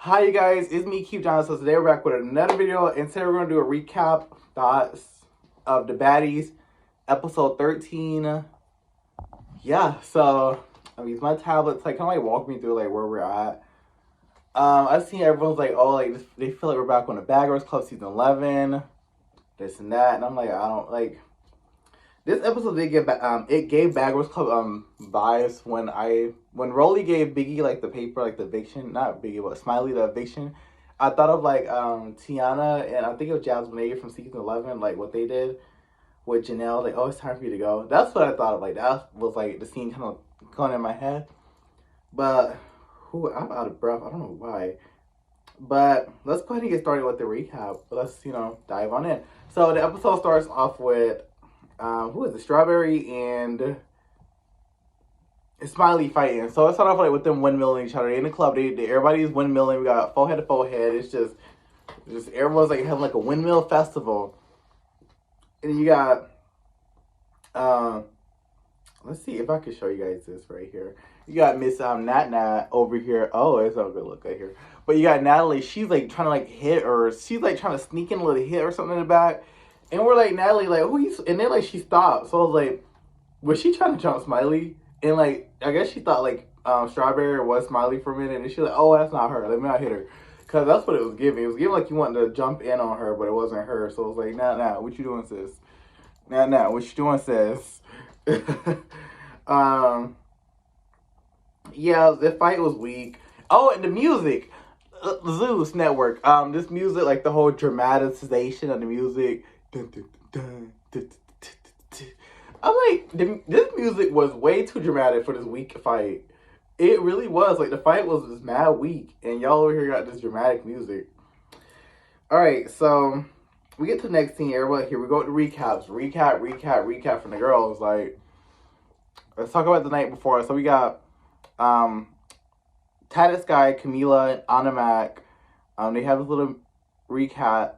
Hi, you guys. It's me, Keith John. So today we're back with another video, and today we're going to do a recap thoughts of the Baddies, episode 13. Yeah, so I use my tablet to kind of walk me through where we're at. I've seen everyone's they feel like we're back on the Bad Girls Club season 11, this and that, and I'm like, I don't like. This episode did give it gave Bad Girls Club vibes when Rolly gave Biggie the paper, the eviction, not Biggie but Smiley the eviction. I thought of Tiana, and I think it was Jasmine from season 11, what they did with Janelle, oh, it's time for you to go. That's what I thought of. That was the scene kind of going in my head. But I'm out of breath. I don't know why. But let's go ahead and get started with the recap. Let's dive on in. So the episode starts off with who is it? Strawberry and Smiley fighting. So it started off with them windmilling each other. They in the club, everybody's windmilling. We got forehead to forehead. It's just everyone's having a windmill festival. And you got let's see if I can show you guys this right here. You got Miss Nat Nat over here. Oh, it's not a good look right here. But you got Natalie. She's trying to hit, or she's trying to sneak in a little hit or something in the back. And we're Natalie, who you? And then she stopped. So I was was she trying to jump Smiley? And I guess she thought Strawberry was Smiley for a minute, and she's oh, that's not her. Let me not hit her, cause that's what it was giving. It was giving you wanted to jump in on her, but it wasn't her. So it was nah, what you doing, sis? Nah, what you doing, sis? Yeah, the fight was weak. Oh, and the music, Zeus Network. This music, the whole dramatization of the music. Dun, dun, dun, dun, dun, dun, dun. I'm this music was way too dramatic for this weak fight. It really was. The fight was just mad weak, and y'all over here got this dramatic music. All right, so we get to the next scene. Everybody, here we go with the recaps. Recap from the girls. Let's talk about the night before. So we got Tatted Sky, Camila, and Anna they have a little recap.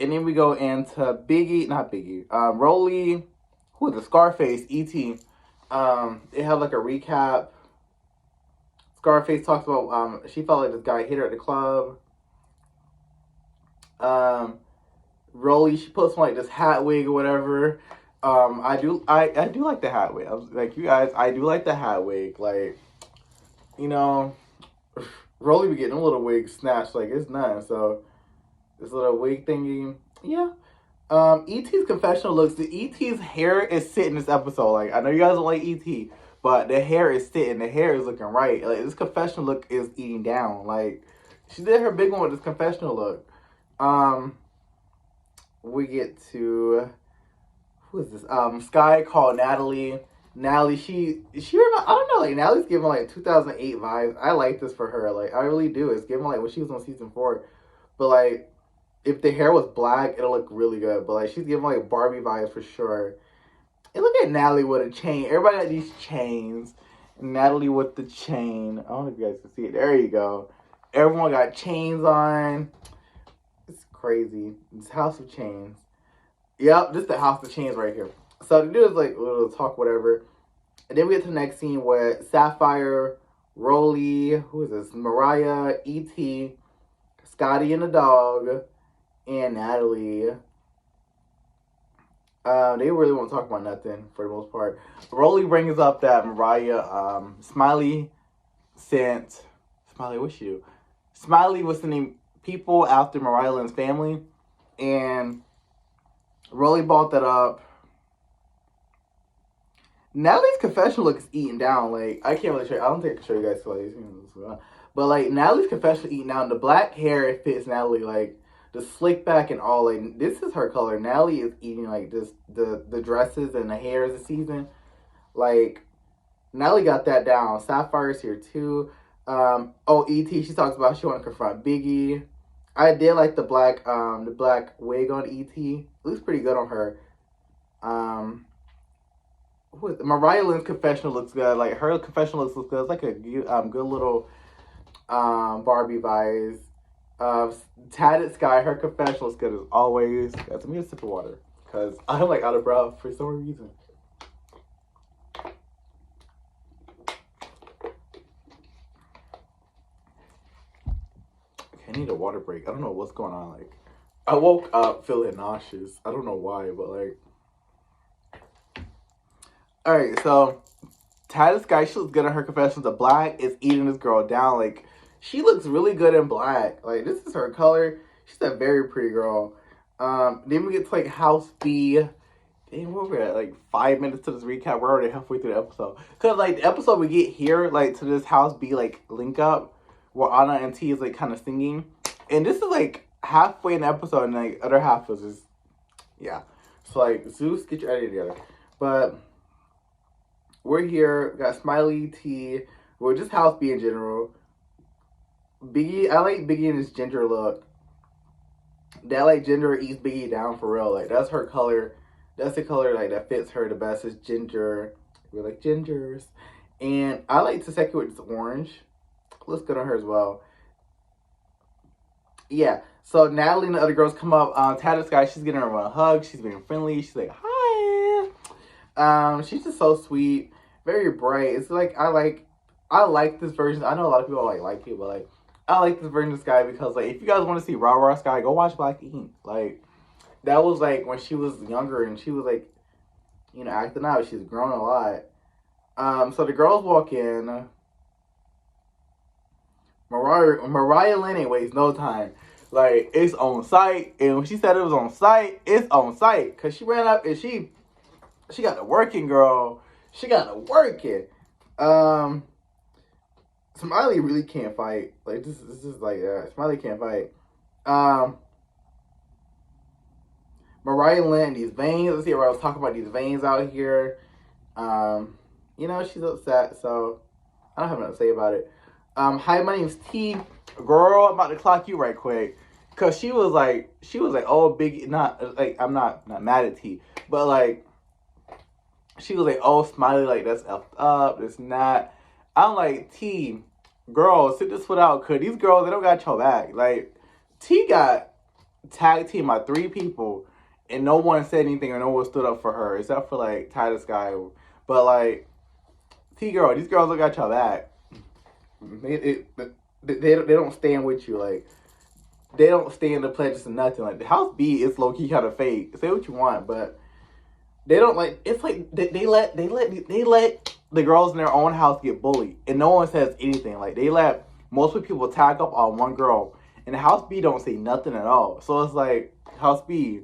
And then we go into not Biggie, Rolly, who is the Scarface, E.T. They have a recap. Scarface talks about she felt this guy hit her at the club. Rolly, she puts on this hat wig or whatever. I do like the hat wig. I was you guys, I do like the hat wig. Rolly be getting a little wig snatched it's nothing. So this little wig thingy, yeah. E.T.'s confessional looks. The E.T.'s hair is sitting this episode. I know you guys don't like E.T., but the hair is sitting. The hair is looking right. This confessional look is eating down. She did her big one with this confessional look. We get to who is this? Sky called Natalie. Natalie, she I don't know. Natalie's giving 2008 vibes. I like this for her. I really do. It's giving when she was on season 4, but if the hair was black, it'll look really good. But she's giving Barbie vibes for sure. And look at Natalie with a chain. Everybody got these chains. Natalie with the chain. I don't know if you guys can see it. There you go. Everyone got chains on. It's crazy. It's House of Chains. Yep, this is the House of Chains right here. So the dude is a little talk, whatever. And then we get to the next scene where Sapphire, Rolly, who is this? Mariah, E.T., Scotty and the dog, and Natalie. They really won't talk about nothing for the most part. Rolly brings up that Mariah, Smiley sent Smiley. What's she do? Smiley was sending people after Mariah Lynn's family, and Rolly brought that up. Natalie's confessional look is eating down. I can't really show you. I don't think I can show you guys but Natalie's confessional eating down. The black hair, it fits Natalie. The slick back and all. This is her color. Natalie is eating this the dresses and the hairs this season. Natalie got that down. Sapphire's here too. E.T. She talks about she want to confront Biggie. I did like the black wig on E.T. It looks pretty good on her. Who is it? Mariah Lynn's confessional looks good. Her confessional looks good. It's a good little Barbie vibes. Tatted Sky, her confessional looks good as always. Guys, let me get a sip of water because I'm out of breath for some reason. I need a water break. I don't know what's going on. Like, I woke up feeling nauseous. I don't know why, but like. Alright, so Titus Guy, she looks good in her confessions of black, is eating this girl down. Like, she looks really good in black. Like, this is her color. She's a very pretty girl. Then we get to like House B. Damn, where we're at, like 5 minutes to this recap. We're already halfway through the episode. Cause like the episode we get here, like to this House B like link up where Anna and T is like kind of singing, and this is like halfway in the episode, and like other half was just So like Zeus, get your idea together. But we're here. We got Smiley, T. We're just House B in general. Biggie, I like Biggie in his ginger look. That like ginger eats Biggie down for real. Like that's her color. That's the color like that fits her the best is ginger. We like gingers. And I like to second with this orange. Looks good on her as well. Yeah. So Natalie and the other girls come up. Titus Guy, she's getting her a hug. She's being friendly. She's like, hi. She's just so sweet. Very bright. It's like I like this version. I know a lot of people like it, but like I like this version of Sky because like if you guys want to see Raw Sky, go watch Black Ink. Like that was like when she was younger and she was like, you know, acting out. She's grown a lot. So the girls walk in. Mariah Lynn ain't waste no time. Like it's on site, and when she said it was on site, it's on site. Cause she ran up and she got to working, girl. She got to working. Smiley really can't fight. Like this is like Smiley can't fight. Mariah Lynn, these veins. Let's see what I was talking about these veins out here. You know, she's upset, so I don't have nothing to say about it. Hi, my name's T. Girl, I'm about to clock you right quick. Cause she was like, oh, Biggie, not like I'm not mad at T, but like she was like, oh, Smiley, like that's effed up, it's not. I'm like, T, girl, sit this foot out, cause these girls, they don't got your back. Like T got tag team by 3 people, and no one said anything or no one stood up for her except for like Titus Guy. But like T girl, these girls don't got your back. They don't stand with you. Like they don't stand the pledges and nothing. Like the House B is low key kind of fake. Say what you want, but they don't like. It's like they let the girls in their own house get bullied, and no one says anything. Like they let most people tag up on one girl, and the House B don't say nothing at all. So it's like House B,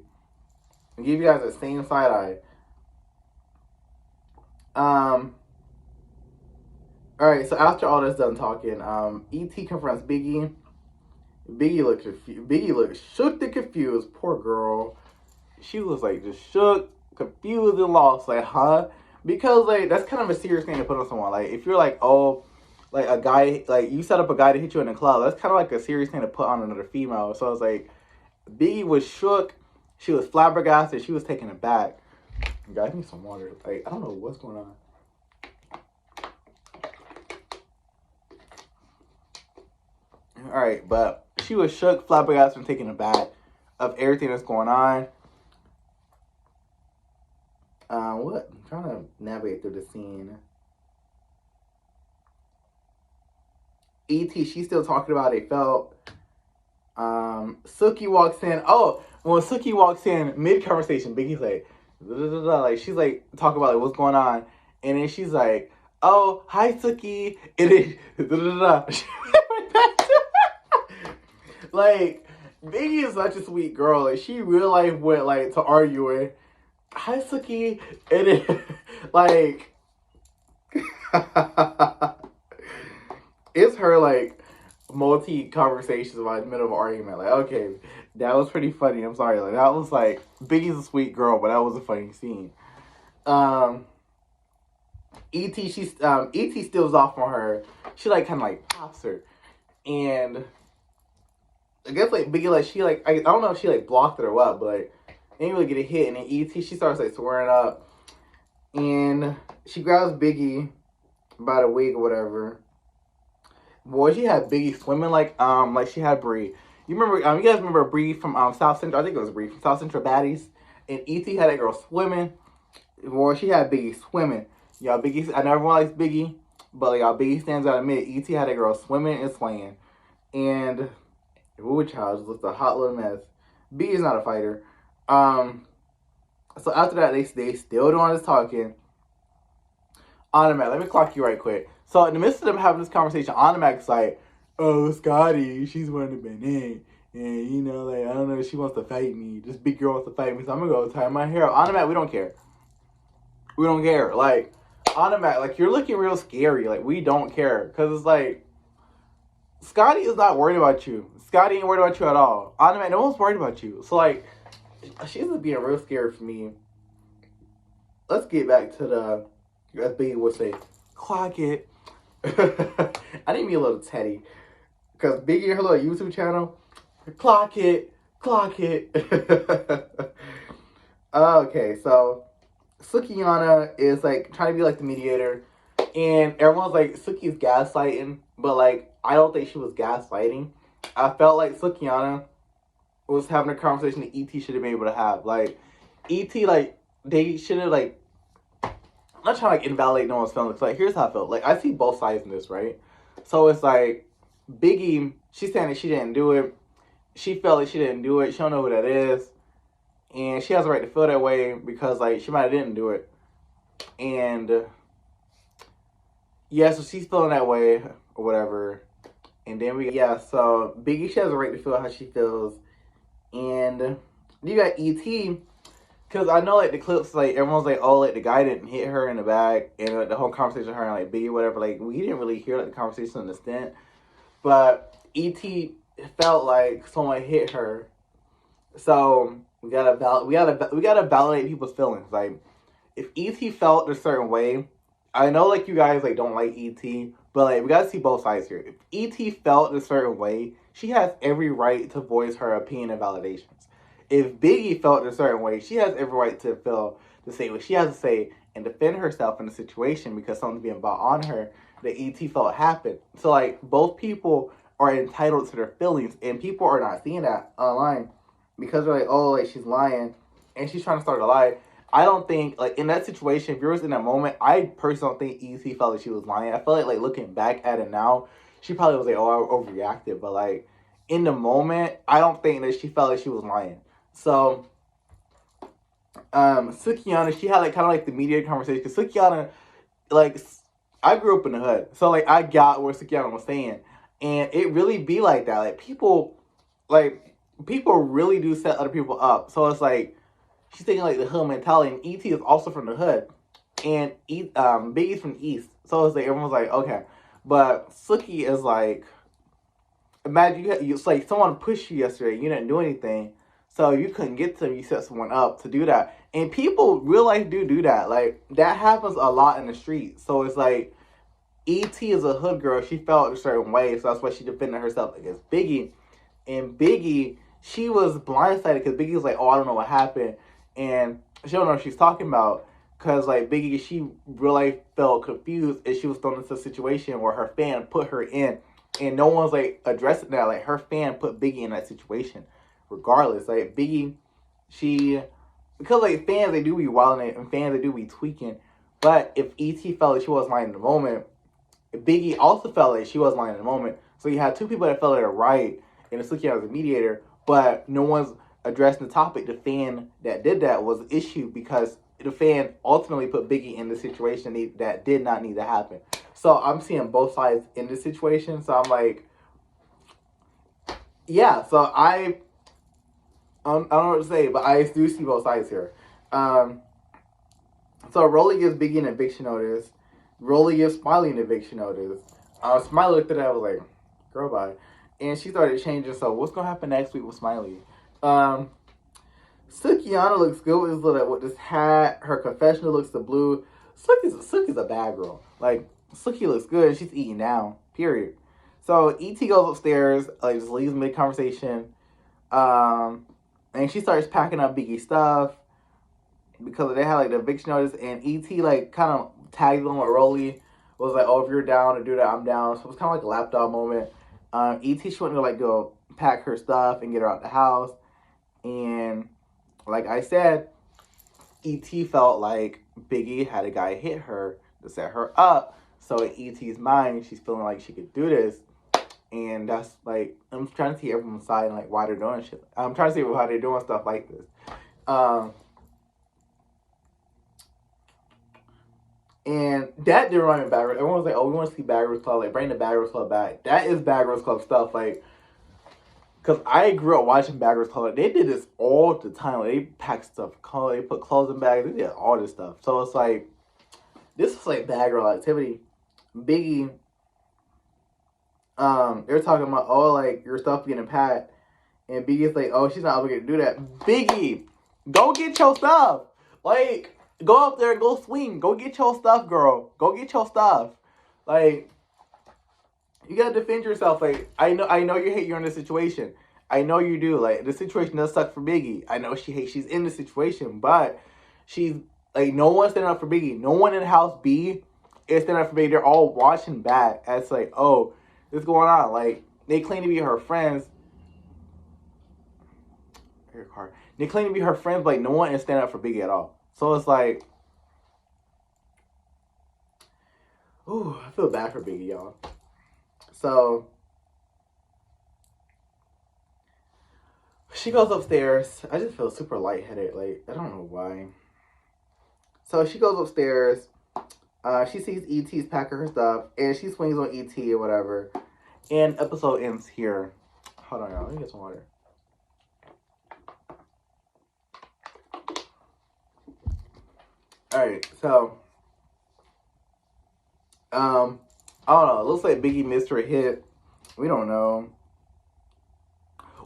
I give you guys the same side eye. Alright, so after all this done talking, E.T. confronts Biggie. Biggie looked confused. Biggie looked shook and confused. Poor girl. She was like just shook, confused, and lost. Like, huh? Because like that's kind of a serious thing to put on someone. Like if you're like, oh, like a guy, like you set up a guy to hit you in the club, that's kind of like a serious thing to put on another female. So it's like Biggie was shook, she was flabbergasted, she was taken aback. Guys, I need some water. Like I don't know what's going on. Alright, but she was shook, flabbergasted, and taken aback of everything that's going on. What? I'm trying to navigate through the scene. E.T., she's still talking about it felt. Suki walks in. Oh, when Suki walks in, mid-conversation, Biggie's like, like she's like, talking about like, what's going on. And then she's like, oh, hi, Suki. And then, like, Biggie is such a sweet girl. Like, she real life went, like, to arguing. Hi, Suki. And then, like, it's her, like, multi-conversations about the middle of an argument. Like, okay, that was pretty funny. I'm sorry. Like, that was, like, Biggie's a sweet girl, but that was a funny scene. E.T. steals off on her. She, like, kind of, like, pops her. And I guess, like, Biggie, like, she, like, I don't know if she, like, blocked it or what, but, like, didn't really get a hit. And then E.T., she starts, like, swearing up. And she grabs Biggie by the wig or whatever. Boy, she had Biggie swimming like she had Bree. You remember, you guys remember Bree from South Central? I think it was Bree from South Central Baddies. And E.T. had that girl swimming. Boy, she had Biggie swimming. Y'all, Biggie, I never likes Biggie, but like, y'all, Biggie stands out a minute. E.T. had that girl swimming and swaying. And Ooh, child, just looks a hot little mess. B is not a fighter. So after that, they still doing this talking. Automatic, let me clock you right quick. So in the midst of them having this conversation, Automatic's like, "Oh, Scotty, she's one of the in, and you know, like I don't know, she wants to fight me. This big girl wants to fight me, so I'm gonna go tie my hair up." Automatic, we don't care. We don't care. Like Automatic, like you're looking real scary. Like we don't care because it's like Scotty is not worried about you. Scotty ain't worried about you at all. Automatic, no one's worried about you. So like, she's being real scary for me. Let's get back to the, as Baby would say, clock it. I need me a little Teddy. Because Biggie and her little YouTube channel, clock it, clock it. Okay, so Sukiyana is like trying to be like the mediator. And everyone's like, Suki's gaslighting. But like, I don't think she was gaslighting. I felt like Sukiyana was having a conversation that E.T. should have been able to have. Like, E.T., like, they should have, like, I'm not trying to, like, invalidate no one's feelings. Like, here's how I felt. Like, I see both sides in this, right? So it's like, Biggie, she's saying that she didn't do it. She felt like she didn't do it. She don't know who that is. And she has a right to feel that way because, like, she might have didn't do it. And, yeah, so she's feeling that way or whatever. And then so Biggie, she has a right to feel how she feels. And you got E.T., because I know, like, the clips, like, everyone's like, oh, like, the guy didn't hit her in the back, and like, the whole conversation with her and, like, Biggie, whatever, like, we didn't really hear, like, the conversation in the stint, but E.T. felt like someone hit her, so we gotta validate people's feelings. Like, if E.T. felt a certain way, I know, like, you guys, like, don't like E.T., but, like, we gotta see both sides here. If E.T. felt a certain way, she has every right to voice her opinion and validations. If Biggie felt a certain way, she has every right to say what she has to say and defend herself in the situation because something's being brought on her that E.T. felt happened. So, like, both people are entitled to their feelings, and people are not seeing that online because they're like, oh, like, she's lying, and she's trying to start a lie. I don't think, like, in that situation, if you were in that moment, I personally don't think E.T. felt like she was lying. I feel like, looking back at it now, she probably was like, oh, I overreacted. But, like, in the moment, I don't think that she felt like she was lying. So, Sukiyana, she had, like, kind of, like, the mediated conversation. Because Sukiyana, like, I grew up in the hood. So, like, I got what Sukiyana was saying. And it really be like that. People really do set other people up. So, it's like, she's thinking like the hood mentality, and E.T. is also from the hood, and Biggie's from the East. So it's like everyone's like, okay, but Suki is like, imagine it's like someone pushed you yesterday, you didn't do anything, so you couldn't get to them. You set someone up to do that, and people real life do that. Like that happens a lot in the street. So it's like E.T. is a hood girl. She felt a certain way, so that's why she defended herself against Biggie, and Biggie. She was blindsided because Biggie was like, oh, I don't know what happened. And she don't know what she's talking about because, like, Biggie, she really felt confused and she was thrown into a situation where her fan put her in. And no one's, like, addressing that. Like, her fan put Biggie in that situation. Regardless, like, Biggie, because, like, fans, they do be wilding and fans, they do be tweaking. But if E.T. felt like she wasn't lying in the moment, Biggie also felt like she wasn't lying in the moment. So you had two people that felt like they're right and Sukiyana was a mediator, but no one's addressing the topic. The fan that did that was an issue because the fan ultimately put Biggie in the situation that did not need to happen. So I'm seeing both sides in this situation. So I'm like, yeah. So I don't know what to say, but I do see both sides here. So Rolly gives Biggie an eviction notice. Rolly gives Smiley an eviction notice. Smiley looked at that and was like, girl, bye. And she started changing. So what's going to happen next week with Smiley? Sukiyana looks good with this hat. Her confessional looks the blue. Suki's a bad girl. Like, Suki looks good. She's eating down. Period. So E.T. goes upstairs, like, just leaves mid-conversation. And she starts packing up Biggie's stuff because they had, like, the eviction notice. And E.T., like, kind of tagged along with Rolly. Was like, oh, if you're down to do that, I'm down. So it was kind of like a lapdog moment. E.T. she went to, like, go pack her stuff and get her out the house. And like I said, E.T. felt like Biggie had a guy hit her to set her up. So in E.T.'s mind, she's feeling like she could do this. And that's like, I'm trying to see everyone's side and like why they're doing shit. I'm trying to see why they're doing stuff like this. And that didn't run in Bad Girls. Everyone was like, oh, we want to see Bad Girls Club. Like, bring the Bad Girls Club back. That is Bad Girls Club stuff. Like, because I grew up watching Bad Girls Club. Like, they did this all the time. Like, they packed stuff. They put clothes in bags. They did all this stuff. So it's like, this is like Bad Girl activity. Biggie, they're talking about, oh, like, your stuff getting packed. And Biggie's like, oh, she's not obligated to do that. Biggie, go get your stuff. Like, go up there and go swing. Go get your stuff, girl. Go get your stuff. Like, you gotta defend yourself. Like, I know you hate you're in this situation. I know you do. Like, the situation does suck for Biggie. I know she's in the situation, but she's like, no one's standing up for Biggie. No one in House B is standing up for Biggie. They're all watching back. And it's like, oh, what's going on? Like, they claim to be her friends. They claim to be her friends, but like, no one is standing up for Biggie at all. So it's like, ooh, I feel bad for Biggie, y'all. So she goes upstairs. I just feel super lightheaded. Like, I don't know why. So she goes upstairs. She sees E.T.'s packing her stuff, and she swings on E.T. or whatever. And episode ends here. Hold on, y'all. Let me get some water. Alright, so I don't know. It looks like Biggie missed her hit. We don't know.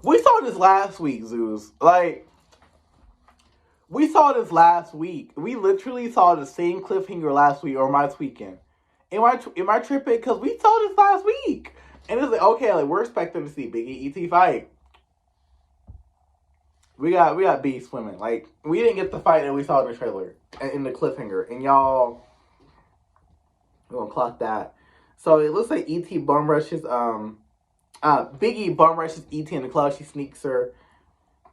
We saw this last week, Zeus. Like, we saw this last week. We literally saw the same cliffhanger last week, or am I tweaking? Am I tripping? Because we saw this last week. And it's like, okay, like, we're expecting to see Biggie E.T. fight. We got Biggie swimming. Like, we didn't get the fight that we saw in the trailer, in the cliffhanger. And y'all, we're gonna clock that. So it looks like E.T. bum rushes, Biggie bum rushes E.T. in the club. She sneaks her.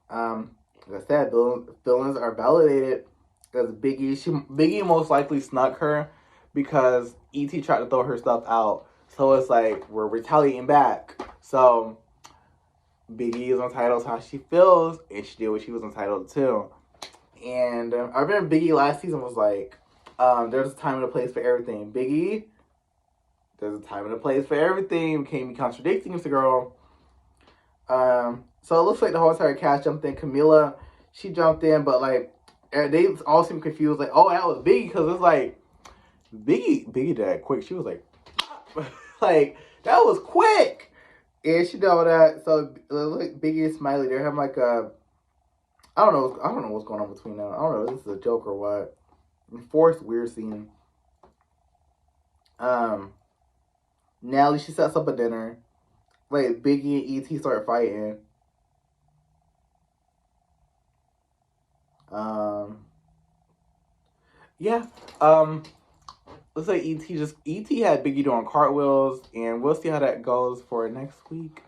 Like I said, villains are validated because Biggie most likely snuck her because E.T. tried to throw her stuff out. So it's like, we're retaliating back. So Biggie is entitled to how she feels, and she did what she was entitled to. And I remember Biggie last season was like, there's a time and a place for everything. Biggie, there's a time and a place for everything. We can't be contradicting this girl. So it looks like the whole entire cast jumped in. Camila, she jumped in, but like, they all seem confused. Like, oh, that was Biggie, because it's like, Biggie did that quick. She was like, like, that was quick. And she did all that. So like Biggie and Smiley, they're having like a, I don't know what's going on between them. I don't know if this is a joke or what. Forced weird scene. Nelly, she sets up a dinner. Like, Biggie and E.T. start fighting. Yeah. Looks like E.T. had Biggie doing cartwheels, and we'll see how that goes for next week.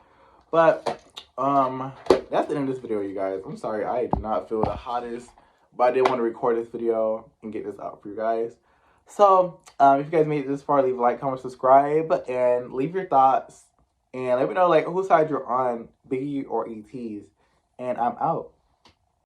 But that's the end of this video, you guys. I'm sorry, I do not feel the hottest, but I did want to record this video and get this out for you guys. So if you guys made it this far, leave a like, comment, subscribe, and leave your thoughts, and let me know like whose side you're on, Biggie or E.T.'s. And I'm out.